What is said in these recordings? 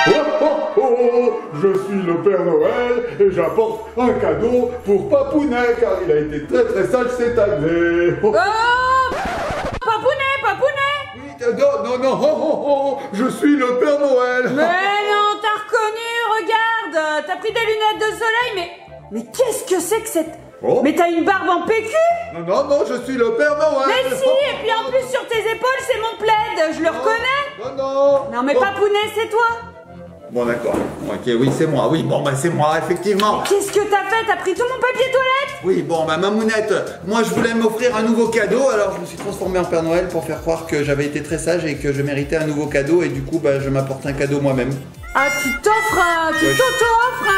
Oh, oh, oh, je suis le Père Noël et j'apporte un cadeau pour Papounet car il a été très sage cette année. Oh. Oh, Papounet. Oui, non, oh, je suis le Père Noël. Mais non, t'as reconnu, regarde, t'as pris des lunettes de soleil, mais qu'est-ce que c'est que cette... Oh. Mais t'as une barbe en PQ? Non, je suis le Père Noël. Mais si, et puis en plus sur tes épaules, c'est mon plaid, je le reconnais. Non. Non mais Papounet, c'est toi. Bon d'accord, ok, oui c'est moi, oui bon bah c'est moi effectivement. Qu'est-ce que t'as fait? T'as pris tout mon papier toilette? Oui bon bah Mamounette, moi je voulais m'offrir un nouveau cadeau, alors je me suis transformé en Père Noël pour faire croire que j'avais été très sage et que je méritais un nouveau cadeau et du coup bah je m'apporte un cadeau moi-même. Ah tu t'auto-offres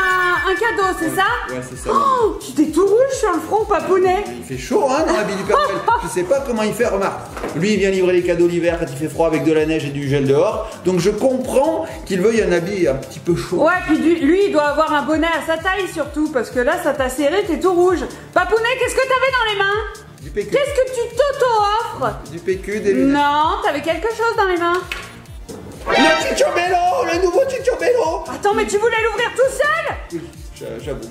un cadeau, c'est ça? Ouais c'est ça. Oh, tu t'es tout rouge sur le front, Papounet. Il fait chaud hein dans l'habit du Père Noël, je sais pas comment il fait, remarque. Lui il vient livrer les cadeaux l'hiver quand il fait froid avec de la neige et du gel dehors, donc je comprends qu'il veuille un habit un petit peu chaud. Ouais, puis lui, il doit avoir un bonnet à sa taille surtout, parce que là, ça t'a serré, t'es tout rouge. Papounet, qu'est-ce que t'avais dans les mains? Du PQ. Qu'est-ce que tu t'auto-offres? Du PQ, des lunettes. Non, t'avais quelque chose dans les mains. Le Cicciobello, le nouveau Cicciobello. Attends, mais tu voulais l'ouvrir tout seul? Oui, j'avoue.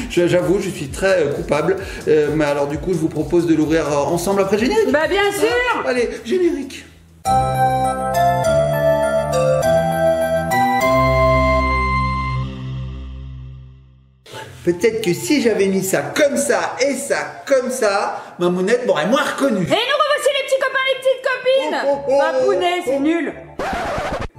J'avoue, je suis très coupable. Mais alors du coup, je vous propose de l'ouvrir ensemble après le générique. Bah bien sûr. Allez, générique. Peut-être que si j'avais mis ça comme ça et ça comme ça, Mamounette m'aurait moins reconnu. Et nous revoici les petits copains, les petites copines. Papounet, c'est nul.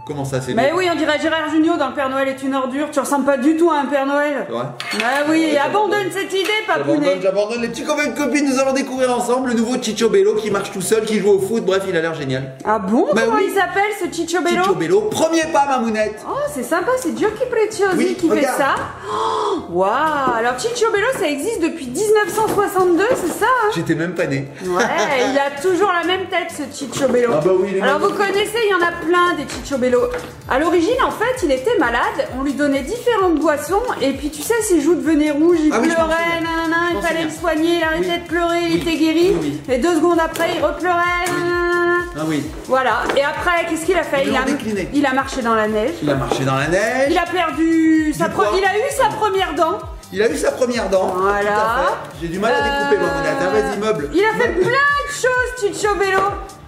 Comment ça, c'est Mais oui, on dirait Gérard Jugnot dans Le Père Noël est une ordure. Tu ressembles pas du tout à un Père Noël. Ouais. Bah oui, abandonne cette idée, Papounet. J'abandonne les petits copains et copines. Nous allons découvrir ensemble le nouveau Cicciobello qui marche tout seul, qui joue au foot. Bref, il a l'air génial. Ah bon? Bah Comment oui. il s'appelle ce Cicciobello? Cicciobello, premier pas, Mamounette. Oh, c'est sympa, c'est Giochi Preziosi Oui, qui regarde. fait ça. Oh, waouh! Alors Cicciobello, ça existe depuis 1962, c'est ça hein? J'étais même pas né. Ouais, il a toujours la même tête, ce Cicciobello. Ah bah oui, il est Alors vous magnifique. connaissez, il y en a plein des Cicciobello. À l'origine, en fait, il était malade. On lui donnait différentes boissons. Et puis, tu sais, ses joues devenaient rouges, il Ah oui, je m'en pleurait, souviens. nanana, Je il m'en fallait souviens. le soigner, il arrêtait Oui. de pleurer, il Oui. était guéri. Oui. Et 2 secondes après, il repleurait, nanana. Ah oui. Voilà. Et après, qu'est-ce qu'il a fait? Ils l'ont décliné. Il a marché dans la neige. Il a marché dans la neige. Il a perdu sa poids. il a eu sa première dent. Il a eu sa première dent. Voilà. Tout à fait. J'ai du mal à découper, Mamounette. Hein, vas-y, meuble. Il a fait plein de choses, Cicciobello.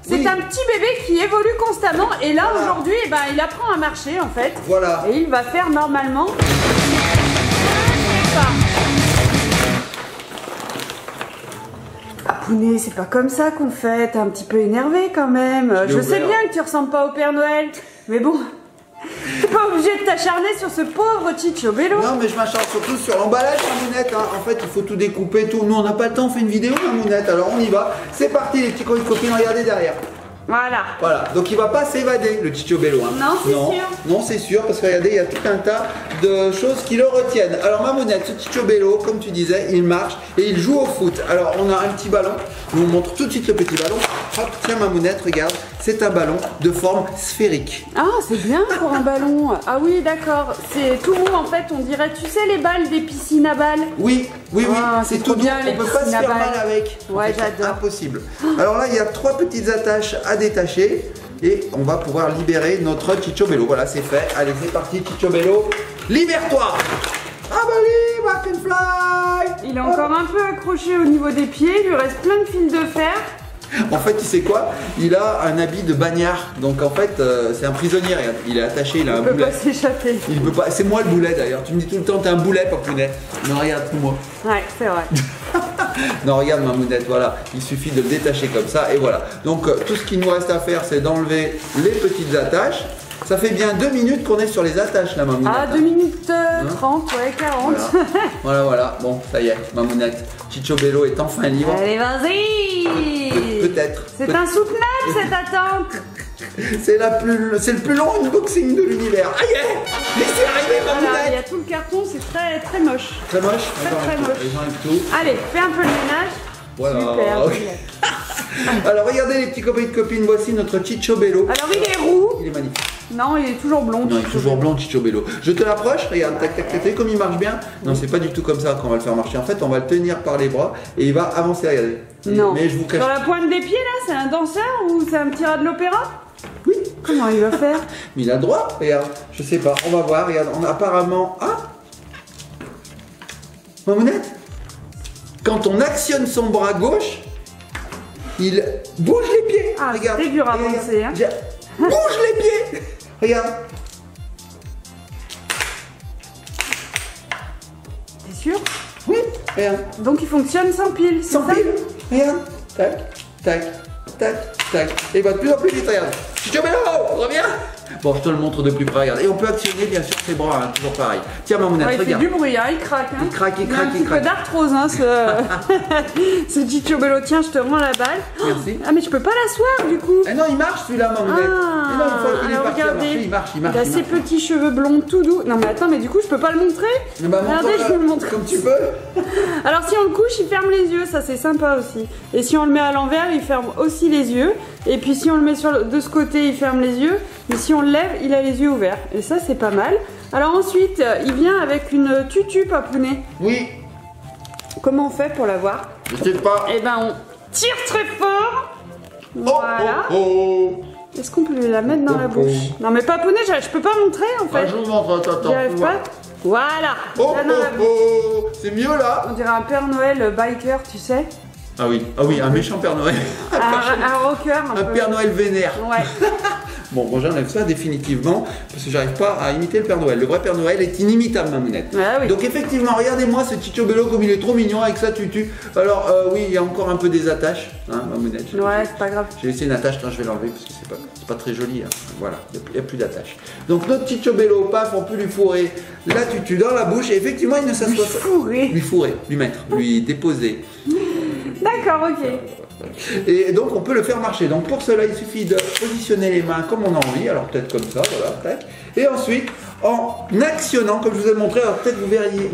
C'est Oui. un petit bébé qui évolue constamment. Et là, Voilà. aujourd'hui, eh ben, il apprend à marcher, en fait. Voilà. Et il va faire normalement... Papounet, c'est pas comme ça qu'on fait. T'es un petit peu énervé quand même. l'ai Je sais ouvert. bien que tu ressembles pas au Père Noël. Mais bon, t'es pas obligé de t'acharner sur ce pauvre Cicciobello. Non, mais je m'acharne surtout sur l'emballage, Mamounette. Hein. En fait, il faut tout découper, tout. Nous, on n'a pas le temps, on fait une vidéo, Mamounette. Alors, on y va. C'est parti, les petits copains et copines, regardez derrière. Voilà. Voilà, donc il va pas s'évader, le Cicciobello. Hein. Non, c'est sûr. Non, c'est sûr, parce que regardez, il y a tout un tas de choses qui le retiennent. Alors, Mamounette, ce Cicciobello, comme tu disais, il marche et il joue au foot. Alors, on a un petit ballon. Je vous montre tout de suite le petit ballon. Hop, tiens, Mamounette, regarde. C'est un ballon de forme sphérique. Ah, c'est bien pour un ballon. Ah oui, d'accord. C'est tout mou en fait. On dirait, tu sais, les balles des piscines à balles. Oui, Ah, c'est c'est tout trop bien, doux. les On peut pas se piscines à faire balles. mal avec. Ouais, C'est j'adore. impossible. Alors là, il y a 3 petites attaches à détacher et on va pouvoir libérer notre Cicciobello. Voilà, c'est fait. Allez, c'est parti, Cicciobello. Libère-toi. Ah bah oui, back and fly. Il est encore un peu accroché au niveau des pieds. Il lui reste plein de fils de fer. En fait, tu sais quoi? Il a un habit de bagnard. Donc en fait, c'est un prisonnier. Regarde. Il est attaché, il a un Il peut boulet. pas s'échapper. Il peut pas. C'est moi le boulet d'ailleurs. Tu me dis tout le temps, t'es un boulet, Papounet. Non, regarde, tout moi. Ouais, c'est vrai. Non, regarde, Mamounette, voilà. Il suffit de le détacher comme ça et voilà. Donc tout ce qu'il nous reste à faire, c'est d'enlever les petites attaches. Ça fait bien 2 minutes qu'on est sur les attaches là, Mamounette. Ah, 2 minutes 30, ouais, 40. Voilà. Bon, ça y est, Mamounette. Cicciobello est enfin libre. Allez, vas-y. Peut-être. C'est insoutenable cette attente. C'est le plus long unboxing de l'univers. Aïe, mais c'est arrivé, Voilà, il y Mamounette. a tout le carton, c'est très très moche. Très moche. Très moche. J'enlève tout. Allez, fais un peu le ménage. Voilà. Super. Ok. Alors regardez les petits copains et copines, voici notre Cicciobello. Alors il est roux. Il est magnifique. Non, il est toujours blond. Non, il est toujours blanc, Cicciobello. Je te l'approche, regarde, tac, tac, tac, tac, comme il marche bien. Non, c'est pas du tout comme ça qu'on va le faire marcher. En fait, on va le tenir par les bras et il va avancer, regardez. Non. Mais je vous cache. Sur la pointe des pieds là, c'est un danseur ou c'est un petit rat de l'opéra? Oui, Comment il va faire? Mais il a le droit, regarde, je sais pas, on va voir, regarde, on a apparemment... Ah, Mamounette, quand on actionne son bras gauche, il bouge les pieds. Ah, regarde. c'est dur à avancer, hein. Bouge les pieds. Regarde. T'es sûr? Oui, regarde. Donc il fonctionne sans pile, c'est Sans ça? pile. Regarde. Tac, tac, tac, tac. Et il va de plus en plus vite, regarde. Chichobello, reviens. Bon, je te le montre de plus près, regarde. Et on peut actionner bien sûr ses bras, hein, toujours pareil. Tiens, Mamounette, Ouais, il fait regarde. du bruit, hein, il craque. Hein. Il craque, il a craque, un il petit peu craque. d'arthrose, hein, ce Chichobello. Tiens, je te rends la balle. Merci. Ah, mais je peux pas l'asseoir du coup. Eh non, il marche celui-là, Mamounette. Ah, Eh non, il est alors parti à regardez, marcher, il marche. il a ses petits cheveux blonds tout doux. Non mais attends, mais du coup je peux pas le montrer. Bah, Regardez, je vais le montrer. comme tu peux. Alors si on le couche, il ferme les yeux, ça c'est sympa aussi. Et si on le met à l'envers, il ferme aussi les yeux. Et puis si on le met de ce côté, il ferme les yeux. Mais si on le lève, il a les yeux ouverts. Et ça c'est pas mal. Alors ensuite, il vient avec une tutu papounet. Oui. Comment on fait pour l'avoir? Je sais pas. Eh ben on tire très fort. Voilà. Oh, oh. Est-ce qu'on peut la mettre dans la bouche? Non mais papounet, je peux pas montrer en fait. Ah, je vous montre, attends. J'y arrive pas. Voilà. Oh, Là, dans la bouche. oh. C'est mieux là. On dirait un Père Noël biker, tu sais. Ah oui, un méchant Père Noël. Un rocker un Un peu. Père Noël vénère. Ouais. Bon, moi j'enlève ça définitivement parce que j'arrive pas à imiter le Père Noël. Le vrai Père Noël est inimitable, Mamounette. Ah oui. Donc effectivement, regardez-moi ce Chichobello comme il est trop mignon avec sa tutu. Alors oui, il y a encore un peu des attaches, hein, Mamounette. Ouais, c'est pas grave. J'ai laissé une attache, je vais l'enlever parce que c'est pas très joli. Hein. Voilà, il n'y a plus d'attache. Donc notre Chichobello, paf, on peut lui fourrer la tutu dans la bouche et effectivement il ne s'assoit pas. Lui fourrer, lui mettre, lui déposer. D'accord, ok. Et donc on peut le faire marcher. Donc pour cela il suffit de positionner les mains comme on a envie. Alors peut-être comme ça, voilà, tac. Et ensuite en actionnant, comme je vous ai montré, alors peut-être vous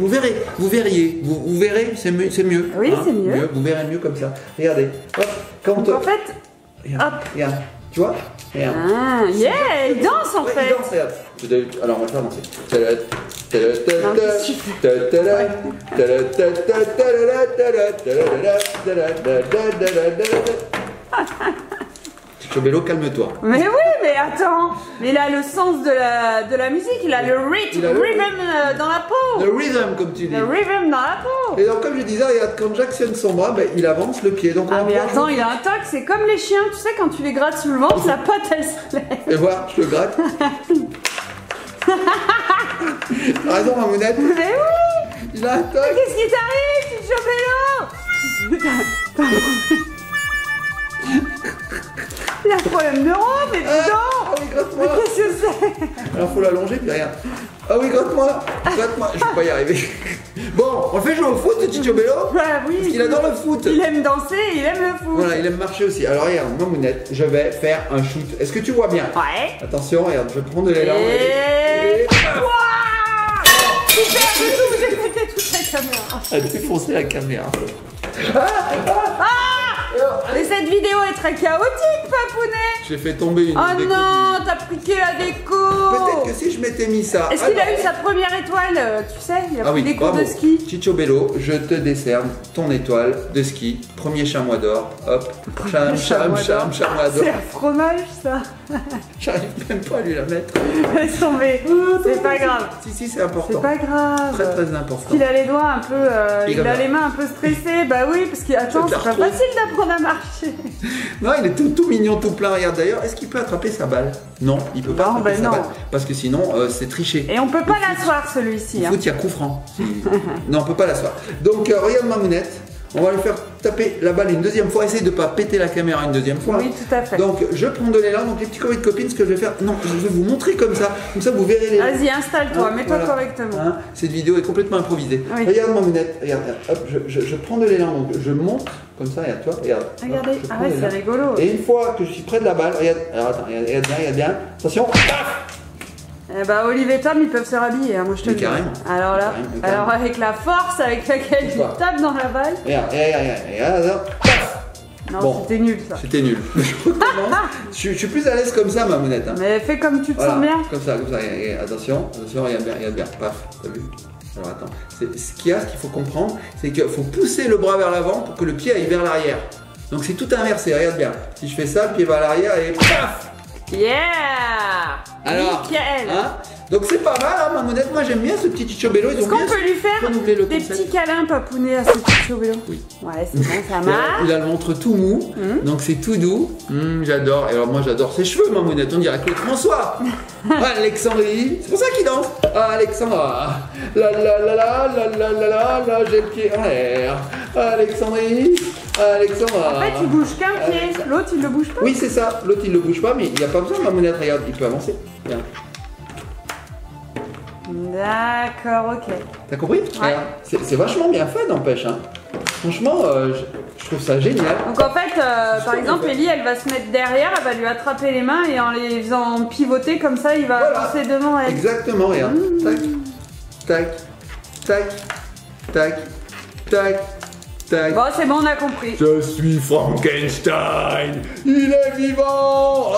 verrez, c'est mieux. Oui, c'est mieux. Vous verrez mieux comme ça. Regardez. Hop, quand Donc, en fait, regarde, hop. regarde, tu vois, regarde. Ah, yeah, il danse en Ouais, fait. il danse, regarde. Alors on va le faire danser. Chichobello, calme-toi. Mais oui, mais attends. Mais il a le sens de la musique, il a le Il a le- rhythm dans la peau. Le rhythm, comme tu dis. Le rhythm dans la peau. Et donc, comme je disais, regarde, quand j'actionne son bras, ben, il avance le pied. Donc, on Ah va mais pouvoir attends, jouer. il a un toc, c'est comme les chiens, tu sais, quand tu les grattes sous le ventre, sa patte elle se lève. Et voilà, je le gratte. T'as raison, Mamounette. Mais oui. Il a un toc. Qu'est-ce qui t'arrive, Chichobello? Il a un problème de rond, mais dis donc. Ah oui, gratte-moi. Mais qu'est-ce que c'est? Alors, faut l'allonger, puis rien. Ah oui, gratte-moi. Gratte-moi. Je vais pas y arriver. Bon, on le fait jouer au foot, ce Chichobello. Bah oui. Parce qu'il adore le foot. Il aime danser, il aime le foot. Voilà, il aime marcher aussi. Alors, regarde, Mamounette, je vais faire un shoot. Est-ce que tu vois bien? Ouais. Attention, regarde, je prends de l'élan. Et... Wouah! Super, j'ai pété toute la caméra. A défoncé la caméra. Et cette vidéo est très chaotique, Papounet. J'ai fait tomber une Oh déco. non, t'as piqué la déco. Peut-être que si je m'étais mis ça. Est-ce qu'il a alors- eu sa première étoile, tu sais? Il a Ah pris oui, des cours bravo. de ski. Chichobello, je te décerne ton étoile de ski. Premier chamois d'or. Hop. chamois d'or. Chamois d'or. C'est un fromage, ça. J'arrive même pas à lui la mettre. Laisse tomber. C'est pas grave. Si, c'est important. C'est pas grave. Très très important. Il a les doigts un peu, Et il comme a ça. les mains un peu stressées. Bah oui, parce que attends, C'est de c'est la pas retrouve. facile d'apprendre à marcher. Non, il est tout mignon, tout plein. Regarde d'ailleurs, est-ce qu'il peut attraper sa balle? Non, il peut pas Non, attraper bah sa non. balle. Parce que sinon, c'est triché. Et on peut pas l'asseoir celui-ci. Le Hein. foot, il y a coup franc. Non, on peut pas l'asseoir. Donc, regarde Mamounette. On va lui faire taper la balle une deuxième fois. Essaye de pas péter la caméra une deuxième fois. Oui, tout à fait. Donc, je prends de l'élan. Donc, les petits copains de copines, ce que je vais faire. Non, je vais vous montrer comme ça. Comme ça, vous verrez les. Vas-y, installe-toi, Hein, mets-toi voilà. correctement. Hein, cette vidéo est complètement improvisée. Oui. Regarde Mamounette. Regarde, hop, je prends de l'élan. Donc, je monte comme ça. Regarde, toi. Regarde. Regardez, Hop, je ah prends ouais, de c'est l'élan. rigolo. Et une fois que je suis près de la balle, regarde. Alors, attends, regarde bien. Attention. Paf. Eh bah, Olivier et Tom, ils peuvent se rhabiller, hein, moi je te Mais le dis. carrément. Alors là, Carrément. alors avec la force avec laquelle il Voilà. tape dans la balle. Regarde. Paf. Non, Bon. c'était nul ça. C'était nul. Je recommence. je suis plus à l'aise comme ça, Mamounette. Hein. Mais fais comme tu te Voilà, sens bien. comme ça. Regarde, attention, regarde bien. Paf, t'as vu? Alors attends, ce qu'il faut comprendre, c'est qu'il faut pousser le bras vers l'avant pour que le pied aille vers l'arrière. Donc c'est tout inversé, regarde bien. Si je fais ça, le pied va à l'arrière et paf! Yeah. Alors, nickel. hein, donc c'est pas mal, hein, Mamounette. Moi j'aime bien ce petit Chichobello. Est-ce qu'on peut lui faire renouvelé le des concept. petits câlins papounet à ce Chichobello? Oui. Ouais, c'est bon, ça marche. Il a le ventre tout mou, donc c'est tout doux. J'adore. Et alors moi j'adore ses cheveux, Mamounette. On dirait Claude François. Alexandrie, c'est pour ça qu'il danse. Alexandra, la la la la la la la la la, j'ai le pied en l'air. Alexandrie, Alexandra. En fait, il bouge qu'un pied. L'autre, il le bouge pas. Oui, c'est ça. L'autre il le bouge pas, mais il n'y a pas besoin, Mamounette. Regarde, il peut avancer. Regarde. D'accord, ok. T'as compris? Ouais. C'est vachement bien fait, n'empêche. Hein. Franchement, je trouve ça génial. Donc en fait, par exemple, Ellie, elle va se mettre derrière, elle va lui attraper les mains et en les faisant pivoter comme ça, il va avancer devant elle. Exactement, regarde. Tac, tac, tac, tac, tac, tac. Bon, c'est bon, on a compris. Je suis Frankenstein. Il est vivant.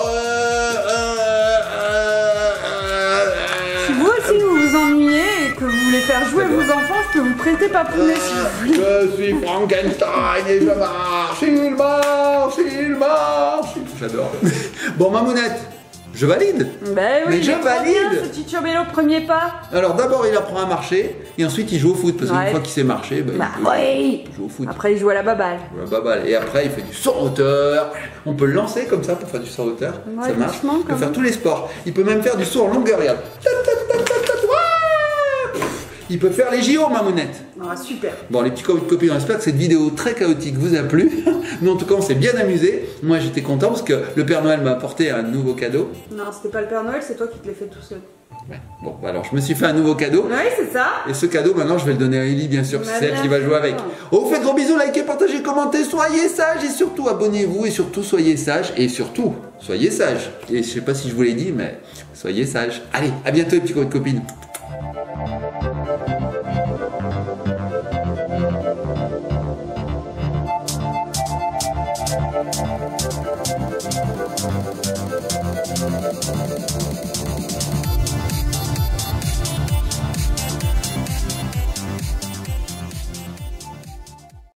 Si vous aussi vous vous ennuyez et que vous voulez faire jouer vos enfants, je peux vous prêter Papounet si vous voulez. Je suis Frankenstein et je marche. Il marche, il marche. J'adore. Bon, Mamounette, je valide. Ben oui, Mais je il est trop bien, valide. ce Chichobello, premier pas. Alors d'abord il apprend à marcher et ensuite il joue au foot parce qu'une Ouais. fois qu'il sait marcher, ben, Bah il peut oui. jouer au foot. Après, il joue à la baballe. Il joue à baballe. Et après il fait du saut en hauteur. On peut le lancer comme ça pour faire du saut en hauteur. Ouais, ça marche. doucement, Il peut quand faire même. tous les sports. Il peut même faire du saut en longueur. Regarde. Il peut faire les JO, Mamounette. Ah, super. Bon, les petits copines, j'espère que cette vidéo très chaotique vous a plu. Mais en tout cas, on s'est bien amusé. Moi, j'étais content parce que le Père Noël m'a apporté un nouveau cadeau. Non, c'était pas le Père Noël, c'est toi qui te l'as fait tout seul. Ouais. Bon, alors je me suis fait un nouveau cadeau. Oui, c'est ça. Et ce cadeau, maintenant, je vais le donner à Ellie, bien sûr, Bah, c'est elle bien qui va sûr. jouer avec. On vous fait de gros bisous, likez, partagez, commentez, soyez sages et surtout abonnez-vous et surtout soyez sages et surtout soyez sages. Et je sais pas si je vous l'ai dit, mais soyez sages. Allez, à bientôt, les petits copines.